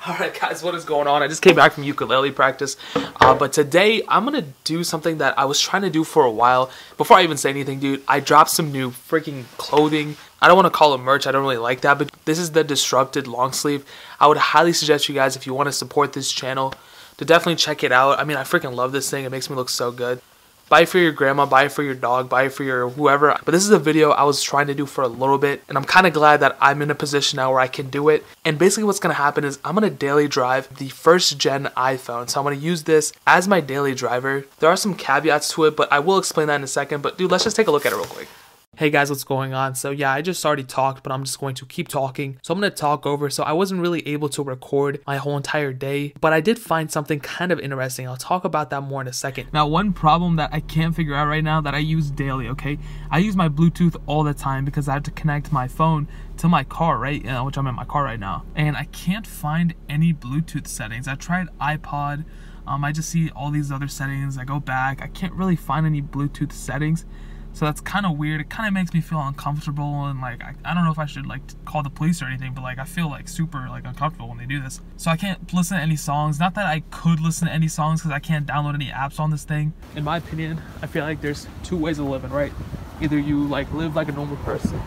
Alright guys, what is going on? I just came back from ukulele practice, but today I'm gonna do something that I was trying to do for a while. Before I even say anything, dude, I dropped some new freaking clothing. I don't want to call it merch, I don't really like that, but this is the Disrupted long sleeve. I would highly suggest you guys, if you want to support this channel, to definitely check it out. I mean, I freaking love this thing, it makes me look so good. Buy it for your grandma, buy it for your dog, buy it for your whoever. But this is a video I was trying to do for a little bit, and I'm kind of glad that I'm in a position now where I can do it. And basically what's going to happen is I'm going to daily drive the first gen iPhone. So I'm going to use this as my daily driver. There are some caveats to it, but I will explain that in a second. But dude, let's just take a look at it real quick. Hey guys, what's going on? So yeah, I just already talked, but I'm just going to keep talking. So I'm going to talk over. So I wasn't really able to record my whole entire day, but I did find something kind of interesting. I'll talk about that more in a second. Now, one problem that I can't figure out right now that I use daily, okay? I use my Bluetooth all the time because I have to connect my phone to my car, right? Which I'm in my car right now. And I can't find any Bluetooth settings. I tried iPod. I just see all these other settings. I go back. I can't really find any Bluetooth settings. So that's kind of weird. It kind of makes me feel uncomfortable, and like I don't know if I should like call the police or anything, but like I feel like super like uncomfortable when they do this. So I can't listen to any songs. Not that I could listen to any songs because I can't download any apps on this thing. In my opinion, I feel like there's two ways of living, right? Either you like live like a normal person,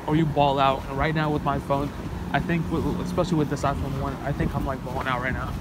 or you ball out. And right now with my phone, I think, especially with this iPhone 1, I think I'm like balling out right now.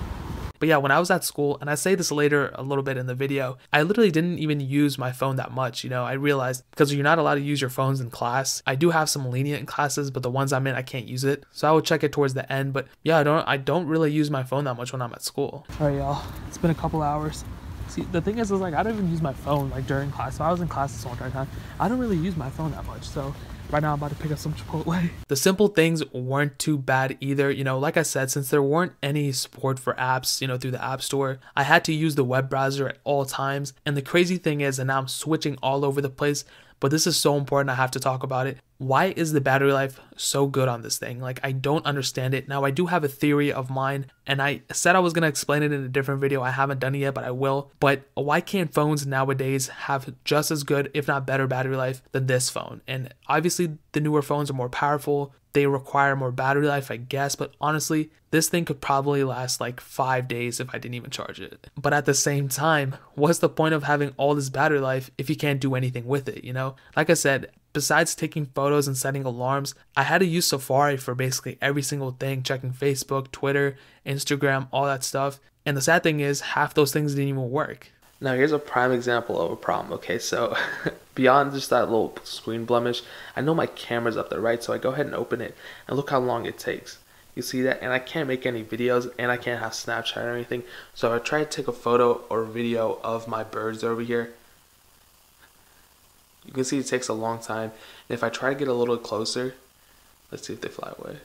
But yeah, when I was at school, and I say this later a little bit in the video, I literally didn't even use my phone that much. You know, I realized because you're not allowed to use your phones in class. I do have some lenient classes, but the ones I'm in, I can't use it. So I would check it towards the end. But yeah, I don't really use my phone that much when I'm at school. All right, y'all, it's been a couple hours. See, the thing is like I don't even use my phone like during class. So I was in class this whole entire time. I don't really use my phone that much. So right now I'm about to pick up some Chipotle. The simple things weren't too bad either. You know, like I said, since there weren't any support for apps, you know, through the App Store, I had to use the web browser at all times. And the crazy thing is, and now I'm switching all over the place, but this is so important, I have to talk about it. Why is the battery life so good on this thing? Like, I don't understand it. Now, I do have a theory of mine, and I said I was going to explain it in a different video. I haven't done it yet, but I will. But why can't phones nowadays have just as good, if not better, battery life than this phone? And obviously, the newer phones are more powerful. They require more battery life, I guess. But honestly, this thing could probably last like 5 days if I didn't even charge it. But at the same time, what's the point of having all this battery life if you can't do anything with it, you know? Like I said, besides taking photos and setting alarms, I had to use Safari for basically every single thing, checking Facebook, Twitter, Instagram, all that stuff. And the sad thing is, half those things didn't even work. Now here's a prime example of a problem, okay? So beyond just that little screen blemish, I know my camera's up there, right? So I go ahead and open it, and look how long it takes. You see that? And I can't make any videos, and I can't have Snapchat or anything. So I try to take a photo or video of my birds over here. You can see it takes a long time. And if I try to get a little closer, let's see if they fly away.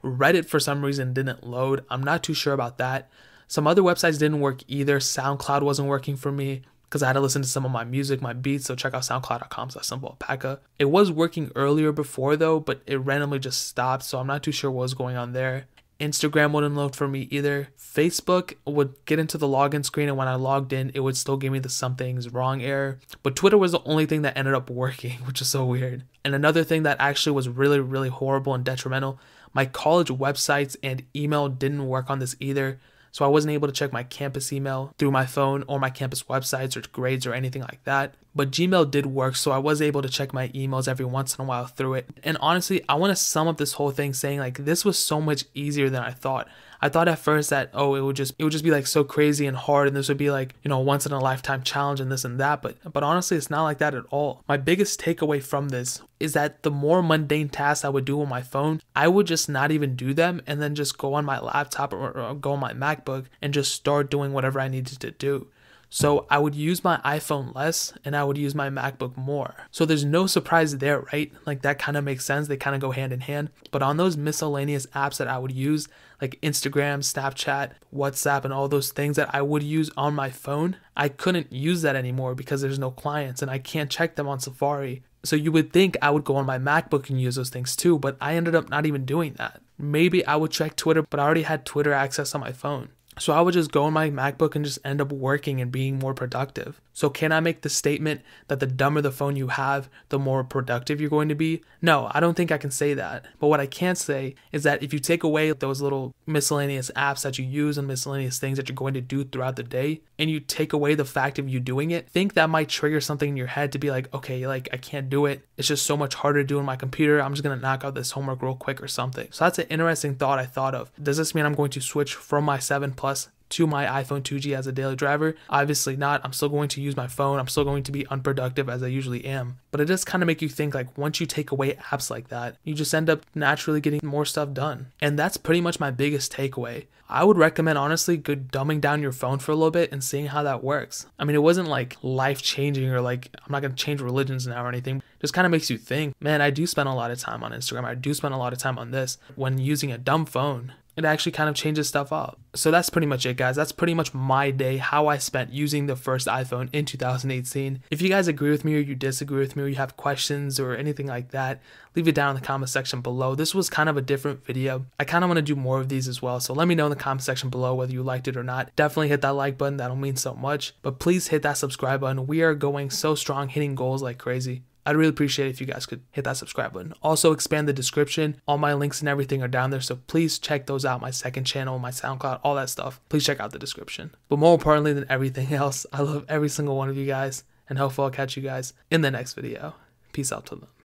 Reddit for some reason didn't load. I'm not too sure about that. Some other websites didn't work either. SoundCloud wasn't working for me because I had to listen to some of my music, my beats. So check out soundcloud.com/Alpaca. It was working earlier before though, but it randomly just stopped. So I'm not too sure what was going on there. Instagram wouldn't load for me either. Facebook would get into the login screen, and when I logged in, it would still give me the something's wrong error. But Twitter was the only thing that ended up working, which is so weird. And another thing that actually was really, really horrible and detrimental, my college websites and email didn't work on this either. So I wasn't able to check my campus email through my phone or my campus websites or grades or anything like that. But Gmail did work, so I was able to check my emails every once in a while through it. And honestly, I want to sum up this whole thing saying like this was so much easier than I thought. I thought at first that, oh, it would just be like so crazy and hard, and this would be like, you know, once in a lifetime challenge and this and that. But honestly, it's not like that at all. My biggest takeaway from this is that the more mundane tasks I would do on my phone, I would just not even do them and then just go on my laptop or go on my MacBook and just start doing whatever I needed to do. So I would use my iPhone less and I would use my MacBook more. So there's no surprise there, right? Like that kind of makes sense. They kind of go hand in hand. But on those miscellaneous apps that I would use, like Instagram, Snapchat, WhatsApp, and all those things that I would use on my phone, I couldn't use that anymore because there's no clients and I can't check them on Safari. So you would think I would go on my MacBook and use those things too, but I ended up not even doing that. Maybe I would check Twitter, but I already had Twitter access on my phone. So I would just go on my MacBook and just end up working and being more productive. So can I make the statement that the dumber the phone you have, the more productive you're going to be? No, I don't think I can say that. But what I can say is that if you take away those little miscellaneous apps that you use and miscellaneous things that you're going to do throughout the day, and you take away the fact of you doing it, think that might trigger something in your head to be like, okay, like I can't do it. It's just so much harder to do on my computer. I'm just going to knock out this homework real quick or something. So that's an interesting thought I thought of. Does this mean I'm going to switch from my 7 Plus to my iPhone 2G as a daily driver? Obviously not. I'm still going to use my phone. I'm still going to be unproductive as I usually am. But it does kind of make you think, like, once you take away apps like that, you just end up naturally getting more stuff done. And that's pretty much my biggest takeaway. I would recommend, honestly, dumbing down your phone for a little bit and seeing how that works. I mean, it wasn't like life changing or like I'm not going to change religions now or anything. It just kind of makes you think, man, I do spend a lot of time on Instagram. I do spend a lot of time on this. When using a dumb phone, it actually kind of changes stuff up. So that's pretty much it, guys. That's pretty much my day, how I spent using the first iPhone in 2018. If you guys agree with me or you disagree with me or you have questions or anything like that, leave it down in the comment section below. This was kind of a different video. I kind of want to do more of these as well. So let me know in the comment section below whether you liked it or not. Definitely hit that like button. That'll mean so much. But please hit that subscribe button. We are going so strong, hitting goals like crazy. I'd really appreciate it if you guys could hit that subscribe button. Also, expand the description. All my links and everything are down there, so please check those out. My second channel, my SoundCloud, all that stuff. Please check out the description. But more importantly than everything else, I love every single one of you guys, and hopefully I'll catch you guys in the next video. Peace out till then.